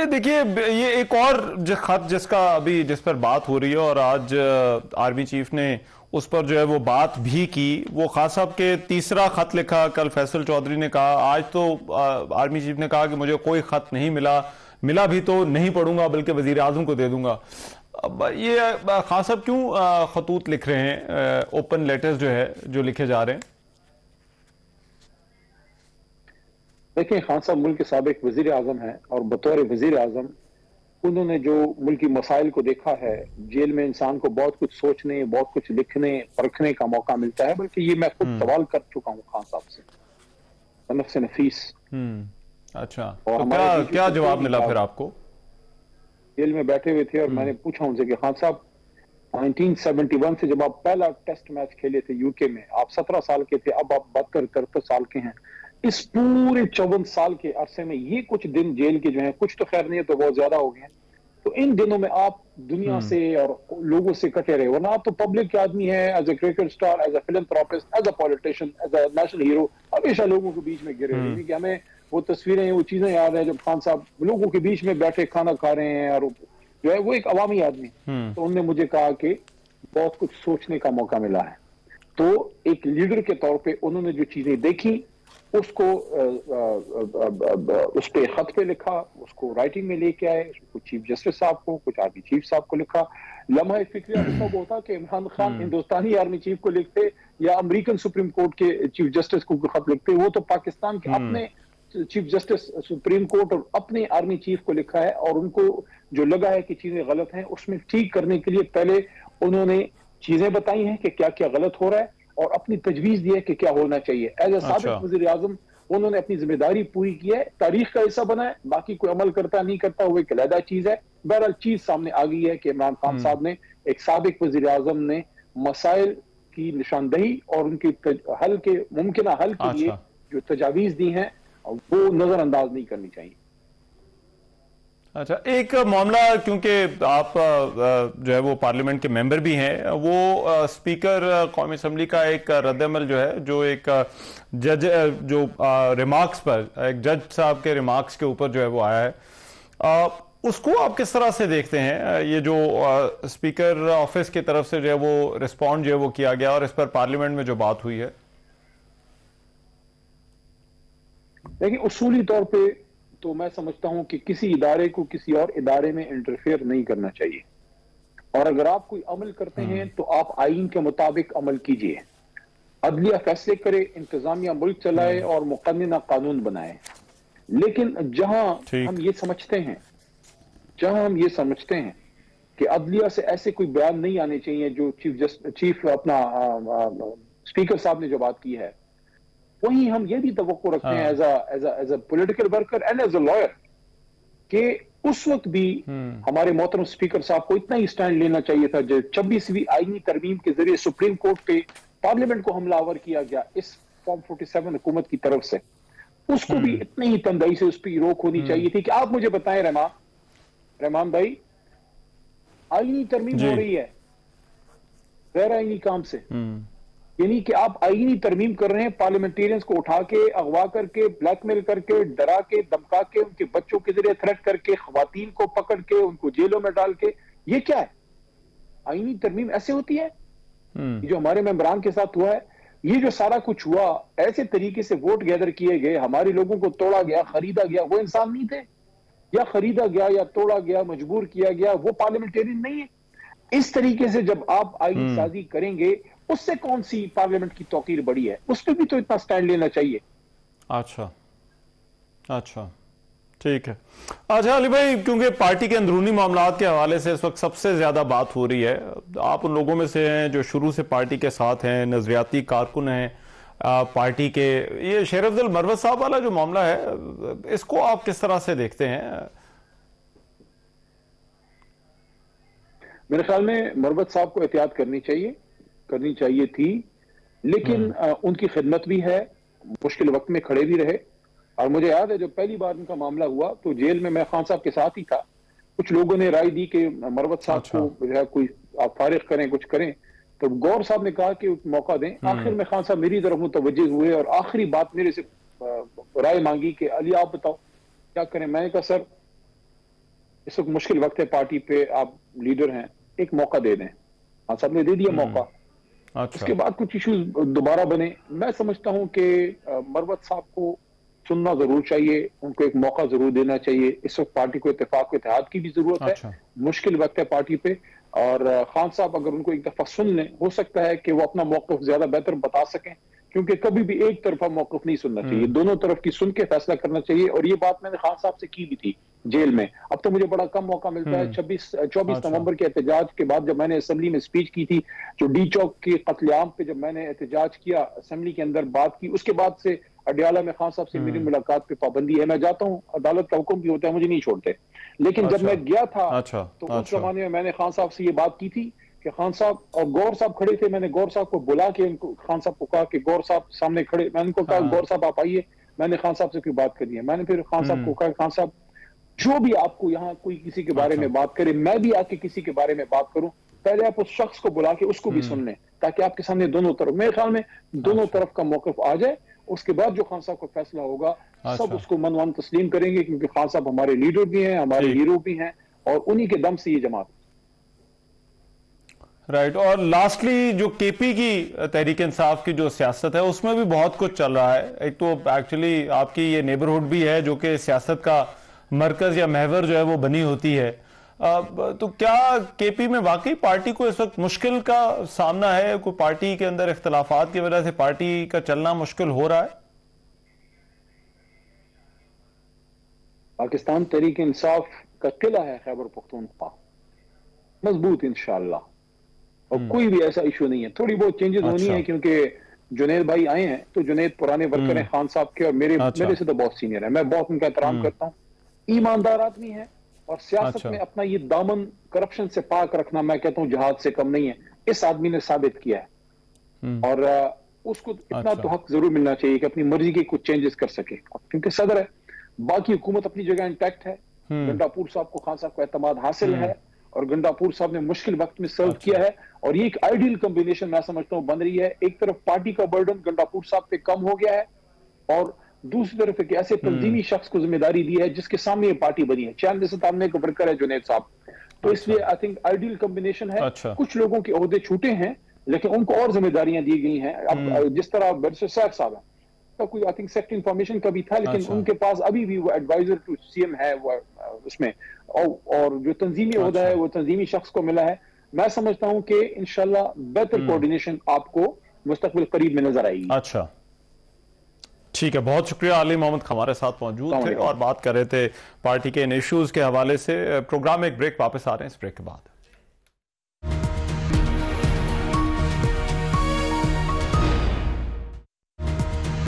अच्छा देखिए, ये एक और खत जिस पर बात हो रही है, और आज आर्मी चीफ ने उस पर जो है वो बात भी की। वो खान साहब के तीसरा खत लिखा। कल फैसल चौधरी ने कहा, आज तो आर्मी चीफ ने कहा कि मुझे कोई खत नहीं मिला भी तो नहीं पढ़ूंगा, बल्कि वजीर आजम को दे दूंगा। अब ये खान साहब क्यों खतूत लिख रहे हैं, ओपन लेटर्स जो है जो लिखे जा रहे हैं? देखिए, खान साहब मुल्क के साबिक वजीर आजम है, और बतौर वजीर आजम उन्होंने जो मुल्की मसाइल को देखा है, जेल में इंसान को बहुत कुछ सोचने, बहुत कुछ लिखने परखने का मौका मिलता है। बल्कि ये मैं खुद सवाल कर चुका हूँ खान साहब से, नफ्स नफीस। अच्छा, और तो क्या जवाब मिला फिर आपको? जेल में बैठे हुए थे और मैंने पूछा उनसे कि खान साहब, 1971 से जब आप पहला टेस्ट मैच खेले थे यूके में, आप 17 साल के थे, अब आप 72-73 साल के हैं। इस पूरे 54 साल के अरसे में ये कुछ दिन जेल के जो हैं, कुछ तो खैर नहीं है तो बहुत ज्यादा हो गए, तो इन दिनों में आप दुनिया से और लोगों से कटे रहे, वरना आप तो पब्लिक के आदमी हैं, as a cricket star, as a philanthropist, as a politician, as a national hero, हमेशा लोगों के बीच में गिरे रहे। कि हमें वो तस्वीरें, वो चीजें याद है जब खान साहब लोगों के बीच में बैठे खाना खा रहे हैं, और जो है वो एक अवामी आदमी। तो उन्होंने मुझे कहा कि बहुत कुछ सोचने का मौका मिला है। तो एक लीडर के तौर पे उन्होंने जो चीजें देखी उसको उस पे खत पे लिखा, उसको राइटिंग में लेके आए, कुछ चीफ जस्टिस साहब को, कुछ आर्मी चीफ साहब को लिखा। लम्हा फिक्रिया तब होता कि इमरान खान हिंदुस्तानी आर्मी चीफ को लिखते या अमेरिकन सुप्रीम कोर्ट के चीफ जस्टिस को खत लिखते। वो तो पाकिस्तान के अपने चीफ जस्टिस सुप्रीम कोर्ट और अपने आर्मी चीफ को लिखा है, और उनको जो लगा है कि चीजें गलत हैं, उसमें ठीक करने के लिए पहले उन्होंने चीजें बताई हैं कि क्या क्या गलत हो रहा है, और अपनी तजवीज दी है कि क्या होना चाहिए। एज ए साबिक वज़ीर आज़म उन्होंने अपनी जिम्मेदारी पूरी की है, तारीख का हिस्सा बना है। बाकी कोई अमल करता नहीं करता वो एक अलग चीज है। बहरहाल चीज सामने आ गई है कि इमरान खान साहब ने, एक साबिक वज़ीर आज़म ने, मसाइल की निशानदही और उनके हल के मुमकिन हल के लिए जो तजावीज दी हैं वो नजरअंदाज नहीं करनी चाहिए। अच्छा, एक मामला, क्योंकि आप जो है वो पार्लियामेंट के मेंबर भी हैं, वो स्पीकर कौमी असम्बली का एक रद्दअमल जो है, जो एक जज जो रिमार्क्स पर, एक जज साहब के रिमार्क्स के ऊपर जो है वो आया है, उसको आप किस तरह से देखते हैं? ये जो स्पीकर ऑफिस की तरफ से जो है वो रिस्पॉन्ड जो है वो किया गया, और इस पर पार्लियामेंट में जो बात हुई है। देखिए, उसूली तौर पे तो मैं समझता हूं कि किसी इदारे को किसी और इदारे में इंटरफेयर नहीं करना चाहिए, और अगर आप कोई अमल करते हैं तो आप आईन के मुताबिक अमल कीजिए। अदलिया फैसले करे, इंतजामिया मुल्क चलाए और मुकन्ना कानून बनाए। लेकिन जहां हम ये समझते हैं कि अदलिया से ऐसे कोई बयान नहीं आने चाहिए, जो चीफ अपना स्पीकर साहब ने जो बात की है, वहीं हम ये भी तवक्को रखते हैं as a political worker and as a lawyer कि उस वक्त भी हमारे मोहतरम स्पीकर साहब को इतना ही स्टैंड लेना चाहिए था। जो 26वीं आईनी तरमीम के जरिए सुप्रीम कोर्ट पे पार्लियामेंट को हमलावर किया गया इस फॉर्म 47 हुकूमत की तरफ से, उसको भी इतनी ही तंदाई से उस पर रोक होनी चाहिए थी। कि आप मुझे बताएं रहमान भाई, आईनी तरमीम हो रही है गैर आईनी काम से, यानी कि आप आईनी तरमीम कर रहे हैं, पार्लियामेंटेरियंस को उठा के, अगवा करके, ब्लैकमेल करके, डरा के, धमका के, उनके बच्चों के जरिए थ्रेट करके, खवातीन को पकड़ के उनको जेलों में डाल के। ये क्या है? आईनी तरमीम ऐसे होती है? जो हमारे मेंबरान के साथ हुआ है, ये जो सारा कुछ हुआ, ऐसे तरीके से वोट गैदर किए गए, हमारे लोगों को तोड़ा गया, खरीदा गया, वो इंसान नहीं थे? या खरीदा गया या तोड़ा गया, मजबूर किया गया, वो पार्लियामेंटेरियन नहीं है? इस तरीके से जब आप आईन साजी करेंगे, उससे कौन सी पार्लियामेंट की तौकीर बड़ी है? उस पर भी तो इतना स्टैंड लेना चाहिए। अच्छा, ठीक है। अच्छा अली भाई, क्योंकि पार्टी के अंदरूनी मामलात के हवाले से इस वक्त सबसे ज्यादा बात हो रही है, आप उन लोगों में से हैं जो शुरू से पार्टी के साथ हैं, नजरियाती कारकुन हैं पार्टी के। ये शेर अफजल मरवत साहब वाला जो मामला है, इसको आप किस तरह से देखते हैं? मेरे ख्याल में मरवत साहब को एहतियात करनी चाहिए थी, लेकिन उनकी खिदमत भी है, मुश्किल वक्त में खड़े भी रहे। और मुझे याद है जब पहली बार उनका मामला हुआ तो जेल में मैं खान साहब के साथ ही था। कुछ लोगों ने राय दी कि मरवत साहब को जो है कोई आप फारिग करें, कुछ करें, तो गौर साहब ने कहा कि मौका दें। आखिर में खान साहब मेरी तरफ मुतवज्जे हुए और आखिरी बात मेरे से राय मांगी कि अली आप बताओ क्या करें। मैंने कहा सर, इस वक्त मुश्किल वक्त है पार्टी पे, आप लीडर हैं, एक मौका दे दें। खान साहब ने दे दिया मौका, अच्छा। उसके बाद कुछ इश्यूज दोबारा बने। मैं समझता हूं कि मरवत साहब को सुनना जरूर चाहिए, उनको एक मौका जरूर देना चाहिए। इस वक्त पार्टी को इत्तेफाक को इत्तेहाद की भी जरूरत अच्छा। है, मुश्किल वक्त है पार्टी पे, और खान साहब अगर उनको एक दफा सुन लें, हो सकता है कि वो अपना मौकफ ज्यादा बेहतर बता सकें, क्योंकि कभी भी एक तरफा मौकफ नहीं सुनना चाहिए, दोनों तरफ की सुन के फैसला करना चाहिए। और ये बात मैंने खान साहब से की भी थी जेल में। अब तो मुझे बड़ा कम मौका मिलता है। 24 नवंबर के एहतजाज के बाद जब मैंने असेंबली में स्पीच की थी, जो डी चौक के कत्लेआम पे जब मैंने एहतजाज किया, असेंबली के अंदर बात की, उसके बाद से अडियाला में खान साहब से मेरी मुलाकात पे पाबंदी है। मैं जाता हूँ, अदालत का हुक्म भी होता है, मुझे नहीं छोड़ते। लेकिन जब मैं गया था तो उस जमाने में मैंने खान साहब से ये बात की थी कि खान साहब, और गौर साहब खड़े थे, मैंने गौर साहब को बुला के उनको, खान साहब को कहा कि गौर साहब सामने खड़े, मैंने उनको कहा गौर साहब आप आइए, मैंने खान साहब से कोई बात करी है। मैंने फिर खान साहब को कहा खान साहब जो भी आपको यहाँ कोई किसी के बारे में बात करे, मैं भी आके किसी के बारे में बात करूं, पहले आप उस शख्स को बुला के उसको भी सुन लें, ताकि आपके सामने दोनों तरफ, मेरे ख्याल में दोनों तरफ का मौकफ आ जाए। उसके बाद जो खान साहब का फैसला होगा, सब उसको मनवान तस्लीम करेंगे, क्योंकि खान साहब हमारे लीडर भी हैं, हमारे हीरो भी हैं, और उन्हीं के दम से ये जमात। राइट। और लास्टली जो केपी की तहरीक इंसाफ की जो सियासत है, उसमें भी बहुत कुछ चल रहा है। एक तो एक्चुअली आपकी ये नेबरहुड भी है जो कि सियासत का मरकज या महवर जो है वो बनी होती है। तो क्या केपी में वाकई पार्टी को इस वक्त मुश्किल का सामना है? कोई पार्टी के अंदर इख्तलाफात की वजह से पार्टी का चलना मुश्किल हो रहा है? पाकिस्तान तहरीक इंसाफ का किला है खैबर पख्तूनख्वा, मजबूत इंशाअल्लाह, और कोई भी ऐसा इशू नहीं है। थोड़ी बहुत चेंजेस होनी है, क्योंकि जुनेद भाई आए हैं, तो जुनेद पुराने वर्कर हैं खान साहब के, और मेरे से तो बहुत सीनियर है, मैं बहुत उनका एहतराम करता हूँ, ईमानदार आदमी है, और सियासत में अपना ये दामन करप्शन से पाक रखना, मैं कहता हूँ जहाद से कम नहीं है। इस आदमी ने साबित किया है, और उसको इतना तो हक जरूर मिलना चाहिए कि अपनी मर्जी के कुछ चेंजेस कर सके, क्योंकि सदर है। बाकी हुकूमत अपनी जगह इंटैक्ट है। गंडापुर साहब को खान साहब का एतमाद हासिल है, और गंडापुर साहब ने मुश्किल वक्त में सर्व किया है, और ये एक आइडियल कॉम्बिनेशन मैं समझता हूँ बन रही है। एक तरफ पार्टी का बर्डन गंडापुर साहब पे कम हो गया है, और दूसरी तरफ एक ऐसे तंजीमी शख्स को जिम्मेदारी दी है जिसके सामने ये पार्टी बनी है। 96 सामने का वर्कर है जुनेद साहब, तो इसलिए आई थिंक आइडियल कॉम्बिनेशन है। कुछ लोगों के ओहदे छूटे हैं, लेकिन उनको और जिम्मेदारियां दी गई हैं। अब जिस तरह बैरिस्टर सैफ साहब है, तो कोई आई थिंक सेक्ट इन्फॉर्मेशन का भी था, लेकिन उनके पास अभी भी वो एडवाइजर टू सीएम है वो उसमें, और जो तंजीमी ओहदा है वो तंजीमी शख्स को मिला है। मैं समझता हूं कि इंशाल्लाह बेहतर कोऑर्डिनेशन आपको मुस्तकबिल करीब में नजर आएगी। अच्छा, ठीक है, बहुत शुक्रिया। आली मोहम्मद हमारे साथ मौजूद थे और बात कर रहे थे पार्टी के इन इश्यूज के हवाले से। प्रोग्राम में एक ब्रेक, वापस आ रहे हैं इस ब्रेक के बाद।